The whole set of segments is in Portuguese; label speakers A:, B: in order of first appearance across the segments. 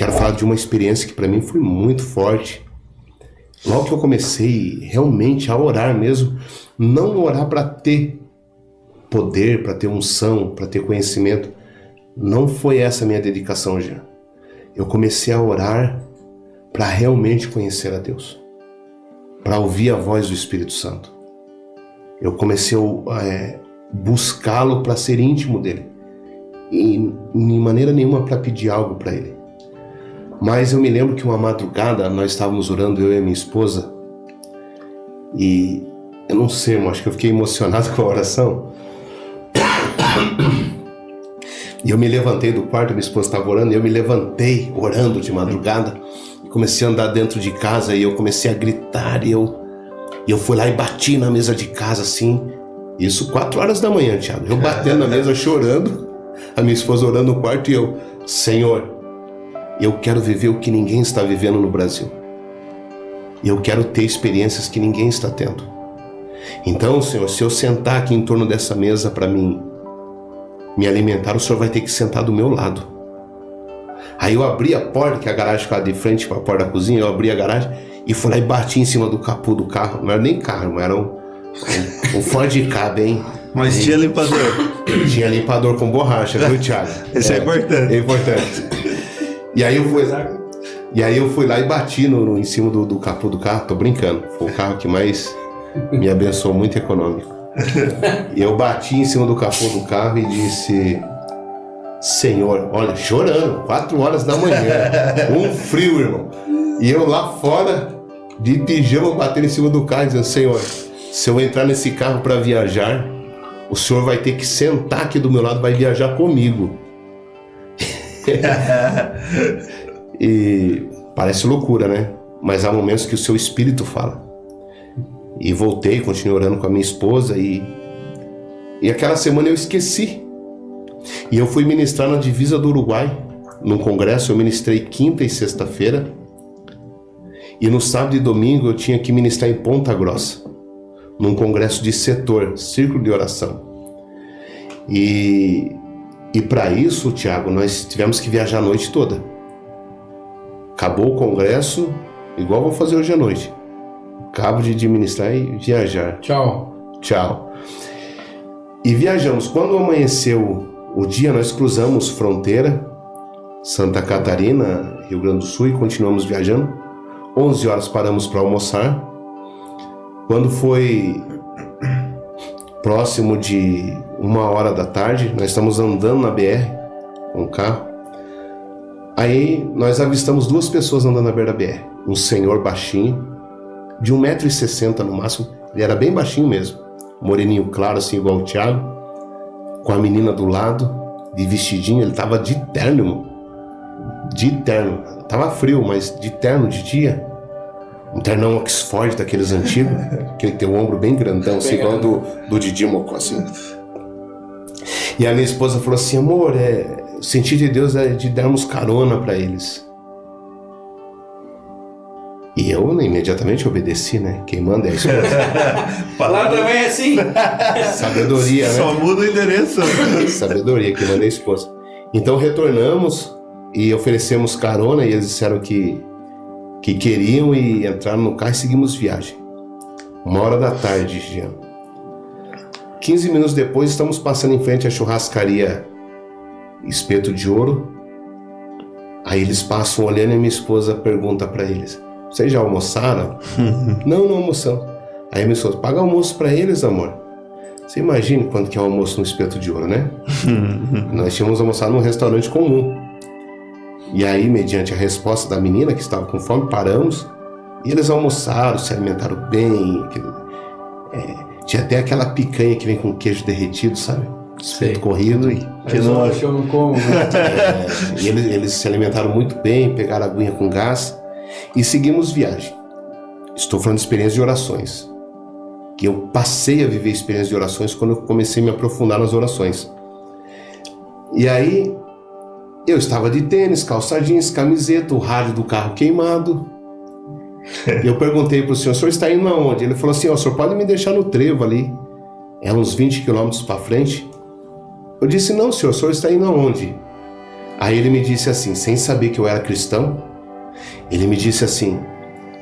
A: quero falar de uma experiência que para mim foi muito forte. Logo que eu comecei realmente a orar mesmo, não orar para ter poder, para ter unção, para ter conhecimento, não foi essa a minha dedicação, Jean. Eu comecei a orar para realmente conhecer a Deus, para ouvir a voz do Espírito Santo. Eu comecei a buscá-lo para ser íntimo dele, e de maneira nenhuma para pedir algo para ele. Mas eu me lembro que uma madrugada nós estávamos orando, eu e a minha esposa, e eu não sei, irmão, acho que eu fiquei emocionado com a oração. E eu me levantei do quarto, minha esposa estava orando, e eu me levantei orando de madrugada, e comecei a andar dentro de casa, e eu comecei a gritar, e eu fui lá e bati na mesa de casa assim, isso 4 horas da manhã, Thiago, eu batendo na mesa chorando, a minha esposa orando no quarto, e eu, Senhor, eu quero viver o que ninguém está vivendo no Brasil. E eu quero ter experiências que ninguém está tendo. Então, Senhor, se eu sentar aqui em torno dessa mesa para mim me alimentar, o Senhor vai ter que sentar do meu lado. Aí eu abri a porta, que a garagem ficava de frente para a porta da cozinha, eu abri a garagem e fui lá e bati em cima do capô do carro. Não era nem carro, era um Ford Ka, hein?
B: Mas tinha limpador.
A: Tinha limpador com borracha, viu, Thiago?
B: Isso é importante.
A: É importante. E aí eu fui lá e bati em cima do capô do carro, tô brincando, foi o carro que mais me abençoou, muito econômico. E eu bati em cima do capô do carro e disse, Senhor, olha, chorando, 4 horas da manhã, um frio, irmão. E eu lá fora, de pijama, batendo em cima do carro, dizendo, Senhor, se eu entrar nesse carro para viajar, o Senhor vai ter que sentar aqui do meu lado, vai viajar comigo. E parece loucura, né? Mas há momentos que o seu espírito fala. E voltei, continuei orando com a minha esposa e aquela semana eu esqueci. E eu fui ministrar na divisa do Uruguai, num congresso. Eu ministrei quinta e sexta-feira, e no sábado e domingo eu tinha que ministrar em Ponta Grossa, num congresso de setor, círculo de oração. E para isso, Tiago, nós tivemos que viajar a noite toda. Acabou o congresso, igual vou fazer hoje à noite. Acabo de administrar e viajar. Tchau. E viajamos. Quando amanheceu o dia, nós cruzamos fronteira, Santa Catarina, Rio Grande do Sul, e continuamos viajando. 11 horas paramos para almoçar. Quando foi próximo de 1h da tarde, nós estamos andando na BR com o carro. Aí nós avistamos 2 pessoas andando na beira da BR. Um senhor baixinho, de 1,60 m no máximo, ele era bem baixinho mesmo, moreninho claro assim, igual o Thiago, com a menina do lado, de vestidinho. Ele tava de terno, irmão. De terno, tava frio, mas de terno de dia. Um ternão Oxford daqueles antigos, que ele tem o ombro bem grandão, assim, igual do Didi Mocó, assim. E a minha esposa falou assim, amor, o sentido de Deus é de darmos carona para eles. E eu imediatamente obedeci, né? Quem manda é a esposa.
C: Lá também é assim.
A: Sabedoria, né?
B: Só muda o endereço.
A: Sabedoria, quem manda é a esposa. Então retornamos e oferecemos carona, e eles disseram que queriam, e entraram no carro e seguimos viagem. 1h da tarde, Jean. 15 minutos depois, estamos passando em frente à churrascaria Espeto de Ouro. Aí eles passam olhando e minha esposa pergunta para eles, vocês já almoçaram? Não almoçamos. Aí minha esposa, paga almoço para eles, amor. Você imagina quanto que é o almoço no Espeto de Ouro, né? Nós tínhamos almoçado num restaurante comum. E aí, mediante a resposta da menina que estava com fome, paramos e eles almoçaram, se alimentaram bem. Tinha até aquela picanha que vem com queijo derretido, sabe? Espeto corrido.
C: Que eu não como.
A: E eles se alimentaram muito bem, pegaram a aguinha com gás e seguimos viagem. Estou falando de experiência de orações. Que eu passei a viver experiência de orações quando eu comecei a me aprofundar nas orações. E aí, eu estava de tênis, calça jeans, camiseta, o rádio do carro queimado. E eu perguntei para o senhor está indo aonde? Ele falou assim, o senhor pode me deixar no trevo ali. É uns 20 quilômetros para frente. Eu disse, não, senhor, o senhor está indo aonde? Aí ele me disse assim, sem saber que eu era cristão, ele me disse assim,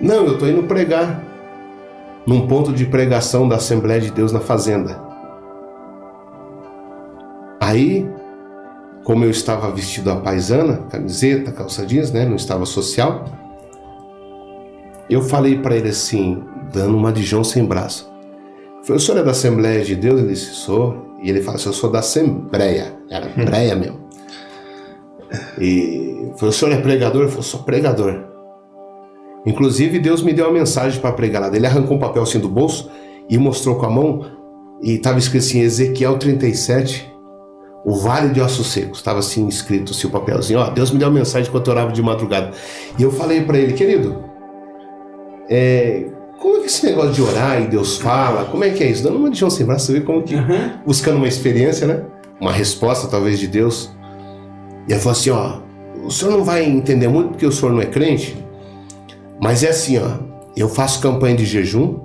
A: não, eu estou indo pregar num ponto de pregação da Assembleia de Deus na fazenda. Aí, como eu estava vestido à paisana, camiseta, calça jeans, né, não estava social, eu falei para ele assim, dando uma de João sem braço. Eu falei, o senhor é da Assembleia de Deus? Ele disse, sou. E ele falou assim, eu sou da Assembleia. Era breia mesmo. E eu falei, o senhor é pregador? Ele falou, sou pregador. Inclusive, Deus me deu uma mensagem para pregar lá. Ele arrancou um papel assim do bolso e mostrou com a mão, e estava escrito assim, Ezequiel 37, o Vale de Ossos Secos. Estava assim escrito assim, o papelzinho, ó, Deus me deu uma mensagem enquanto eu orava de madrugada. E eu falei para ele, querido, como é que esse negócio de orar e Deus fala, como é que é isso? Dando uma de João sem braço, você vê como que, buscando uma experiência, né? Uma resposta talvez de Deus. E ele falou assim, ó, o senhor não vai entender muito porque o senhor não é crente, mas é assim, ó, eu faço campanha de jejum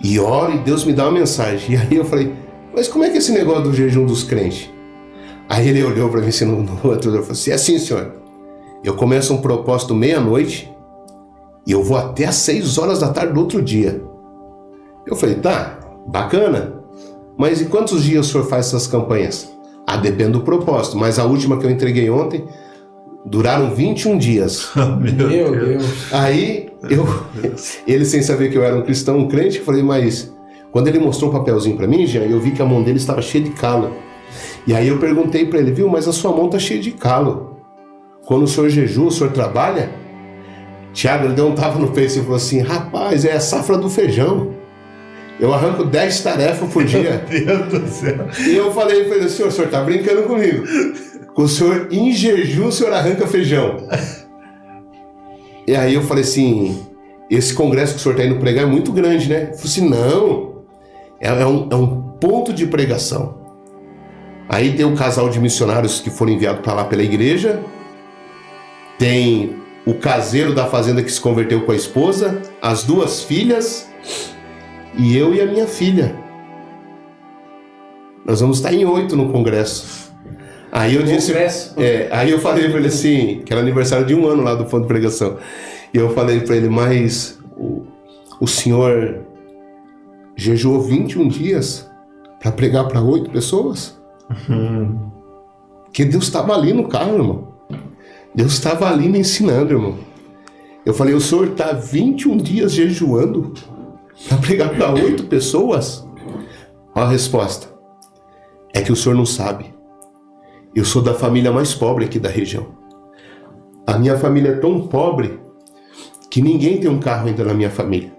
A: e oro e Deus me dá uma mensagem. E aí eu falei, mas como é que é esse negócio do jejum dos crentes? Aí ele olhou para mim assim no outro, e falou assim, é assim, senhor, eu começo um propósito meia-noite e eu vou até às 6 horas da tarde do outro dia. Eu falei, tá, bacana, mas em quantos dias o senhor faz essas campanhas? Ah, depende do propósito, mas a última que eu entreguei ontem duraram 21 dias.
C: Meu Deus.
A: Aí, ele sem saber que eu era um cristão, um crente, eu falei, mas quando ele mostrou o papelzinho pra mim, já, eu vi que a mão dele estava cheia de calo. E aí eu perguntei pra ele, viu, mas a sua mão tá cheia de calo. Quando o senhor jejua, o senhor trabalha? Tiago, ele deu um tapa no peito e falou assim, rapaz, é a safra do feijão. Eu arranco 10 tarefas por dia.
B: Meu Deus do céu.
A: E eu falei para ele, o senhor tá brincando comigo. Com o senhor, em jejum, o senhor arranca feijão. E aí eu falei assim, esse congresso que o senhor está indo pregar é muito grande, né? Eu falei assim, não, é um ponto de pregação. Aí tem o casal de missionários que foram enviados para lá pela igreja, tem o caseiro da fazenda que se converteu com a esposa, as 2 filhas e eu e a minha filha. Nós vamos estar em 8 no congresso. Aí eu disse, aí eu falei para ele assim, que era aniversário de 1 ano lá do Fundo de Pregação. E eu falei para ele, mas o senhor jejuou 21 dias para pregar para 8 pessoas? Porque Deus estava ali no carro, irmão. Deus estava ali me ensinando, irmão. Eu falei, o senhor está 21 dias jejuando para pregar para 8 pessoas? Olha a resposta. É que o senhor não sabe. Eu sou da família mais pobre aqui da região. A minha família é tão pobre que ninguém tem um carro ainda na minha família.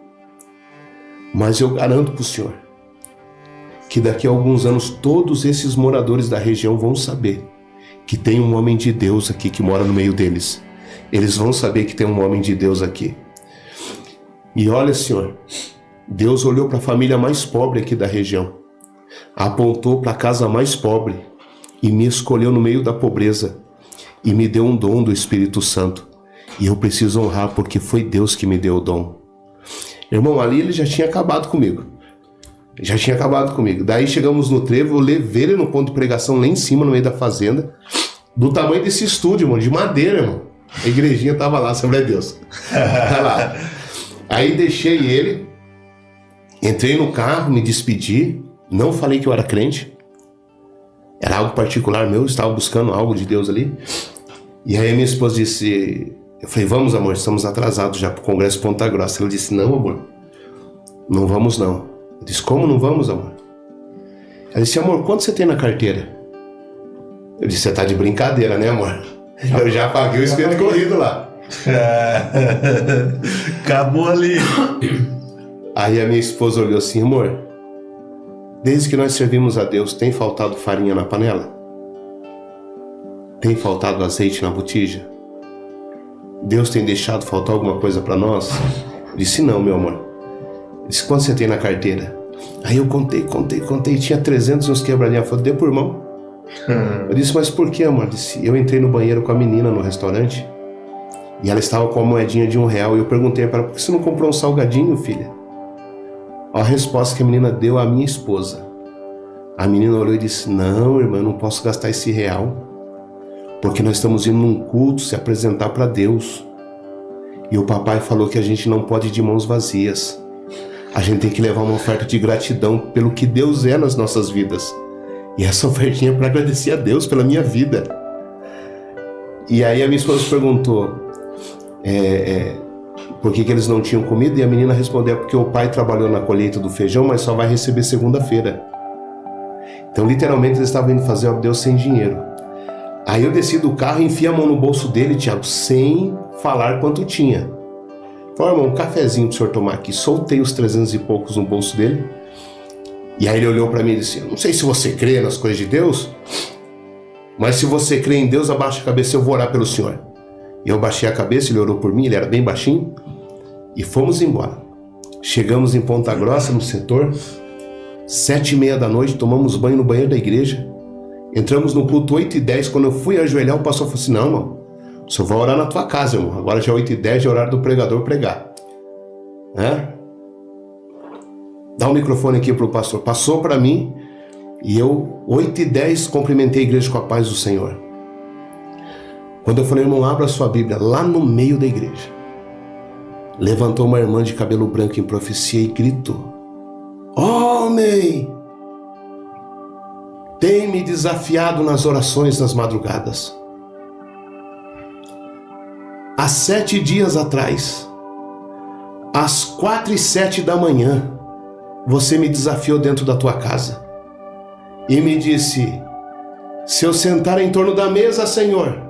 A: Mas eu garanto para o senhor que daqui a alguns anos todos esses moradores da região vão saber que tem um homem de Deus aqui que mora no meio deles. Eles vão saber que tem um homem de Deus aqui. E olha, senhor, Deus olhou para a família mais pobre aqui da região, apontou para a casa mais pobre e me escolheu no meio da pobreza e me deu um dom do Espírito Santo. E eu preciso honrar porque foi Deus que me deu o dom. Irmão, ali ele já tinha acabado comigo. Daí chegamos no trevo, eu levei ele no ponto de pregação lá em cima, no meio da fazenda, do tamanho desse estúdio, irmão, de madeira, irmão. A igrejinha tava lá, Assembleia de Deus. Tá lá. Aí deixei ele, entrei no carro, me despedi, não falei que eu era crente. Era algo particular meu, eu estava buscando algo de Deus ali. E aí minha esposa disse, eu falei, vamos amor, estamos atrasados já pro Congresso Ponta Grossa. Ela disse, não amor, não vamos não. Eu disse, como não vamos, amor? Ela disse, amor, quanto você tem na carteira? Eu disse, você tá de brincadeira, né, amor? Eu já paguei o espelho corrido lá.
B: Acabou ali.
A: Aí a minha esposa olhou assim, amor, desde que nós servimos a Deus, tem faltado farinha na panela? Tem faltado azeite na botija? Deus tem deixado faltar alguma coisa para nós? Eu disse, não, meu amor. Eu disse, quanto você tem na carteira? Aí eu contei, tinha 300 e uns quebradinhos. Eu falei, dê por mão. Eu disse, mas por que, amor? Eu disse, eu entrei no banheiro com a menina no restaurante e ela estava com a moedinha de R$1 e eu perguntei para ela, por que você não comprou um salgadinho, filha? A resposta que a menina deu à minha esposa. A menina olhou e disse, não, irmã, eu não posso gastar esse R$1. porque nós estamos indo num culto se apresentar para Deus. E o papai falou que a gente não pode ir de mãos vazias. A gente tem que levar uma oferta de gratidão pelo que Deus é nas nossas vidas. E essa ofertinha é para agradecer a Deus pela minha vida. E aí a minha esposa perguntou por que eles não tinham comida, e a menina respondeu: porque o pai trabalhou na colheita do feijão, mas só vai receber segunda-feira. Então literalmente eles estavam indo fazer o Deus sem dinheiro. Aí eu desci do carro e enfiei a mão no bolso dele, Tiago, sem falar quanto tinha. Falei: irmão, um cafezinho pro senhor tomar aqui. Soltei os 300 e poucos no bolso dele. E aí ele olhou para mim e disse: não sei se você crê nas coisas de Deus, mas se você crê em Deus, abaixa a cabeça, eu vou orar pelo senhor. E eu baixei a cabeça, ele orou por mim, ele era bem baixinho, e fomos embora. Chegamos em Ponta Grossa, no setor, 7h30 da noite, tomamos banho no banheiro da igreja, entramos no culto 8h10, quando eu fui ajoelhar, o pastor falou assim: não, irmão, o senhor vai orar na tua casa, irmão, agora já é 8h10, já é horário do pregador pregar. Dá o microfone aqui pro pastor. Passou para mim, e eu, 8h10, cumprimentei a igreja com a paz do Senhor. Quando eu falei: irmão, abra a sua Bíblia, lá no meio da igreja, levantou uma irmã de cabelo branco em profecia e gritou: homem, tem me desafiado nas orações nas madrugadas. Há 7 dias atrás, às 4h07 da manhã, você me desafiou dentro da tua casa e me disse: se eu sentar em torno da mesa, Senhor,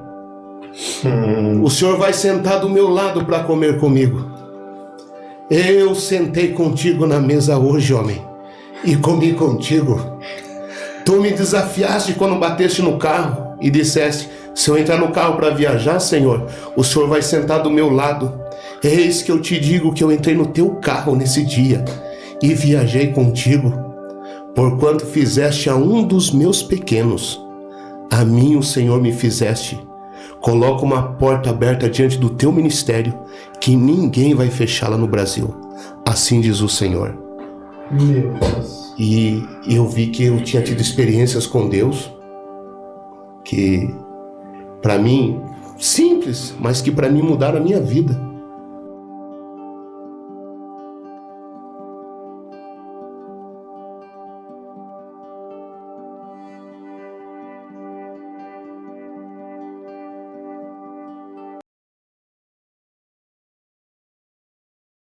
A: o Senhor vai sentar do meu lado para comer comigo. Eu sentei contigo na mesa hoje, homem, e comi contigo. Tu me desafiaste quando bateste no carro e disseste: se eu entrar no carro para viajar, Senhor, o Senhor vai sentar do meu lado. Eis que eu te digo que eu entrei no teu carro nesse dia e viajei contigo. Porquanto fizeste a um dos meus pequenos, a mim o Senhor me fizeste. Coloca uma porta aberta diante do teu ministério, que ninguém vai fechá-la no Brasil. Assim diz o Senhor.
C: Meu Deus.
A: E eu vi que eu tinha tido experiências com Deus, que para mim, simples, mas que para mim mudaram a minha vida.